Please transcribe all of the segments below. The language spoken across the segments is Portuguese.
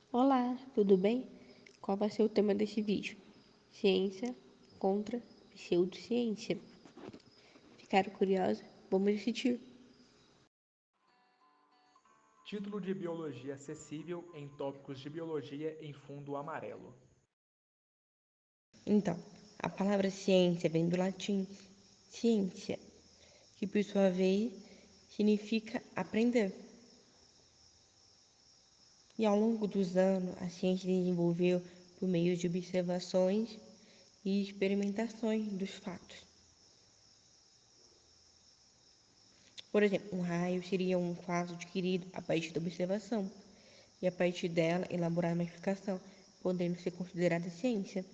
Olá, tudo bem? Qual vai ser o tema desse vídeo? Ciência contra pseudociência. Ficaram curiosos? Vamos assistir. Título de Biologia acessível em tópicos de biologia em fundo amarelo. Então, a palavra ciência vem do latim ciência, que por sua vez significa aprender. E ao longo dos anos, a ciência desenvolveu por meio de observações e experimentações dos fatos. Por exemplo, um raio seria um fato adquirido a partir da observação, e a partir dela elaborar uma explicação, podendo ser considerada ciência.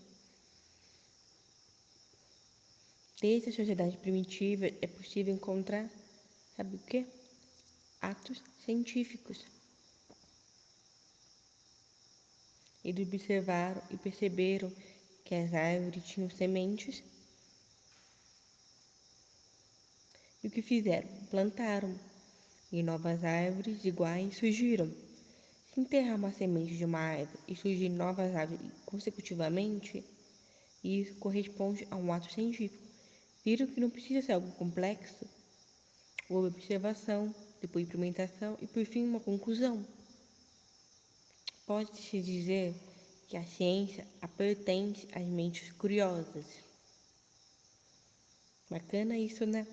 Desde a sociedade primitiva é possível encontrar, sabe o quê? Atos científicos. Eles observaram e perceberam que as árvores tinham sementes e o que fizeram? Plantaram, e novas árvores iguais surgiram. Se enterrar uma semente de uma árvore e surgir novas árvores consecutivamente, isso corresponde a um ato científico. Viram que não precisa ser algo complexo? Houve observação, depois implementação e por fim uma conclusão. Pode-se dizer que a ciência pertence às mentes curiosas. Bacana isso, né?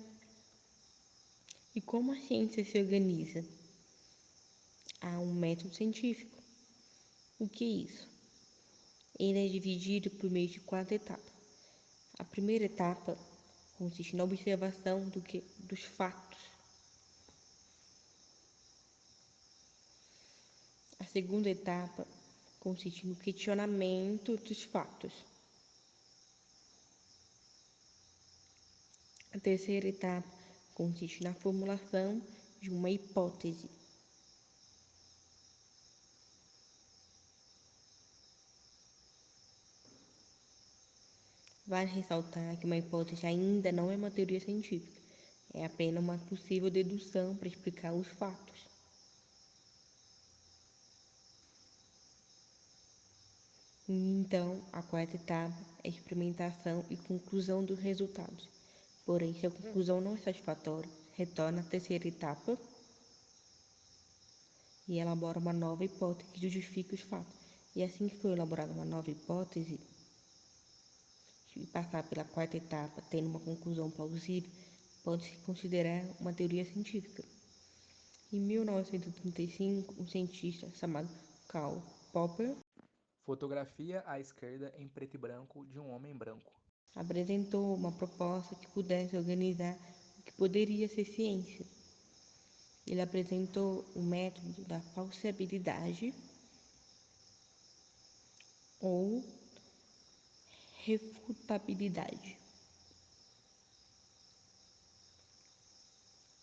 E como a ciência se organiza? Há um método científico. O que é isso? Ele é dividido por meio de 4 etapas. A primeira etapa consiste na observação dos fatos. A segunda etapa consiste no questionamento dos fatos. A terceira etapa consiste na formulação de uma hipótese. Vale ressaltar que uma hipótese ainda não é uma teoria científica, é apenas uma possível dedução para explicar os fatos. Então, a quarta etapa é a experimentação e conclusão dos resultados. Porém, se a conclusão não é satisfatória, retorna à terceira etapa e elabora uma nova hipótese que justifique os fatos. E assim que for elaborada uma nova hipótese, e passar pela quarta etapa tendo uma conclusão plausível, pode-se considerar uma teoria científica. Em 1935, um cientista chamado Karl Popper Fotografia à esquerda em preto e branco de um homem branco. apresentou uma proposta que pudesse organizar o que poderia ser ciência. Ele apresentou o método da falsificabilidade ou refutabilidade.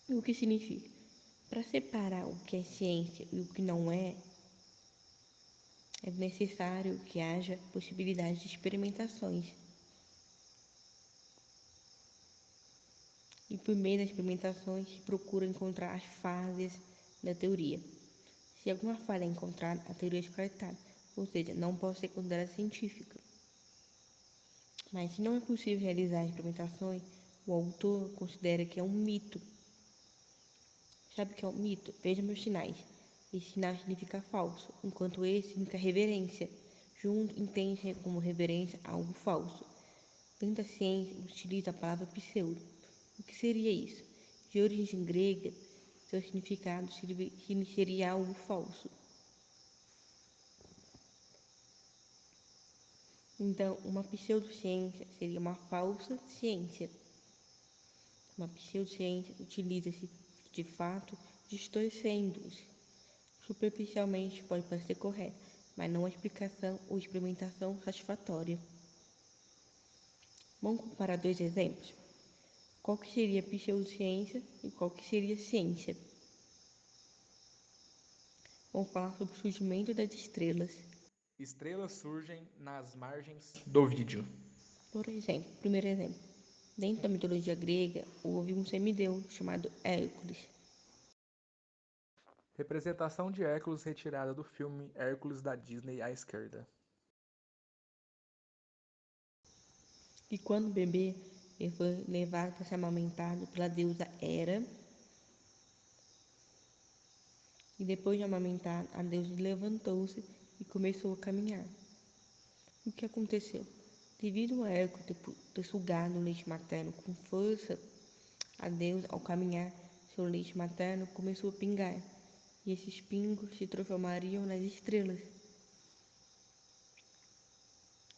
O que significa? Para separar o que é ciência e o que não é necessário que haja possibilidade de experimentações. E por meio das experimentações se procura encontrar as fases da teoria. Se alguma falha é encontrada, a teoria é descartada, ou seja, não pode ser considerada científica. Mas se não é possível realizar experimentações, o autor considera que é um mito. Sabe o que é um mito? Veja meus sinais. Esse sinal significa falso, enquanto esse significa reverência. Junto entende como reverência a algo falso. Dentro da ciência, utiliza a palavra pseudo. O que seria isso? De origem grega, seu significado seria algo falso. Então, uma pseudociência seria uma falsa ciência. Uma pseudociência utiliza-se, de fato, distorcendo-os. Superficialmente pode parecer correta, mas não há explicação ou experimentação satisfatória. Vamos comparar dois exemplos? Qual que seria pseudociência e qual que seria ciência? Vamos falar sobre o surgimento das estrelas. Estrelas surgem nas margens do vídeo. Por exemplo, primeiro exemplo. Dentro da mitologia grega, houve um semideus chamado Hércules. Representação de Hércules retirada do filme Hércules da Disney à esquerda. E quando bebê, ele foi levado para ser amamentado pela deusa Hera. E depois de amamentar, a deusa levantou-se e começou a caminhar. O que aconteceu? Devido a Hércules ter sugado o leite materno com força, a deusa, ao caminhar, seu leite materno começou a pingar, e esses pingos se transformariam nas estrelas.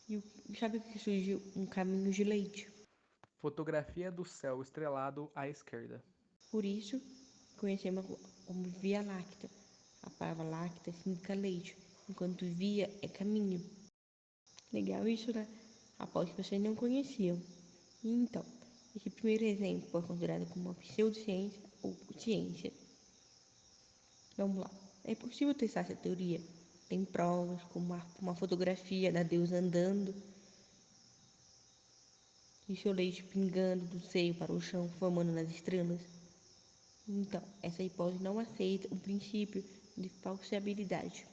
E sabe o que surgiu? Um caminho de leite. Fotografia do céu estrelado à esquerda. Por isso, conhecemos como Via Láctea. A palavra láctea significa leite, enquanto via é caminho. Legal isso, né? Aposto que vocês não conheciam. Então, esse primeiro exemplo foi considerado como uma pseudociência ou ciência. Vamos lá. É possível testar essa teoria? Tem provas, como uma fotografia da deusa andando e seu leite pingando do seio para o chão, formando nas estrelas. Então, essa hipótese não aceita o princípio de falseabilidade.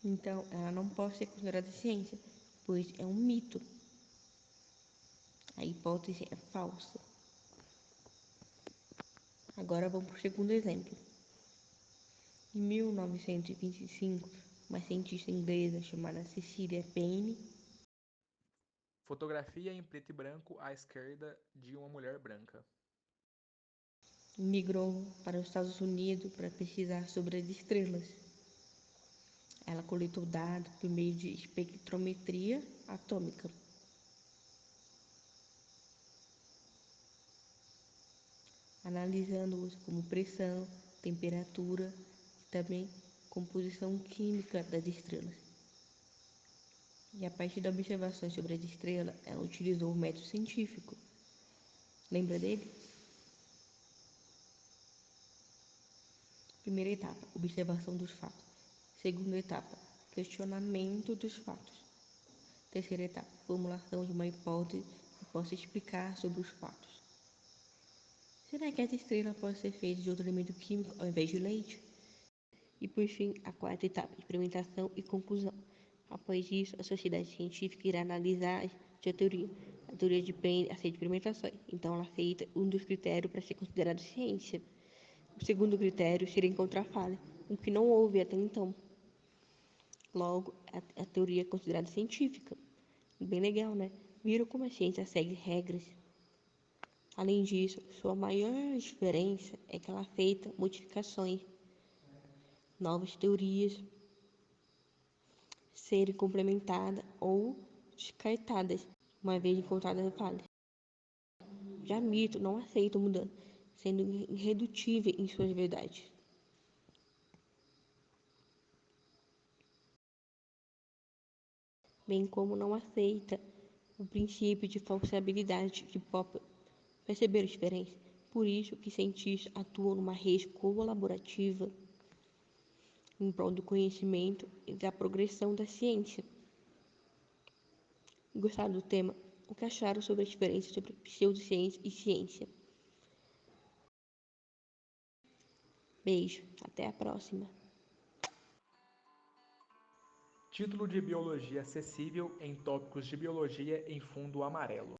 Então, ela não pode ser considerada ciência, pois é um mito. A hipótese é falsa. Agora vamos para o segundo exemplo. Em 1925, uma cientista inglesa chamada Cecilia Payne Fotografia em preto e branco à esquerda de uma mulher branca. migrou para os Estados Unidos para pesquisar sobre as estrelas. Ela coletou dados por meio de espectrometria atômica. Analisando-os como pressão, temperatura e também composição química das estrelas. E a partir de observações sobre as estrelas, ela utilizou o método científico. Lembra dele? Primeira etapa, observação dos fatos. Segunda etapa, questionamento dos fatos. Terceira etapa, formulação de uma hipótese que possa explicar sobre os fatos. Será que essa estrela pode ser feita de outro elemento químico ao invés de leite? E por fim, a quarta etapa, experimentação e conclusão. Após isso, a sociedade científica irá analisar a teoria. A teoria de Payne aceita experimentações, então ela aceita um dos critérios para ser considerado ciência. O segundo critério seria encontrar falha, o que não houve até então. Logo, a teoria é considerada científica. Bem legal, né? Viram como a ciência segue regras? Além disso, sua maior diferença é que ela aceita modificações, novas teorias serem complementadas ou descartadas, uma vez encontradas falhas. Já mito não aceita mudança, sendo irredutível em suas verdades. Bem como não aceita o princípio de falseabilidade de Popper. Perceberam a diferença? Por isso que cientistas atuam numa rede colaborativa em prol do conhecimento e da progressão da ciência. Gostaram do tema? O que acharam sobre a diferença entre pseudociência e ciência? Beijo, até a próxima. Título de Biologia acessível em tópicos de biologia em fundo amarelo.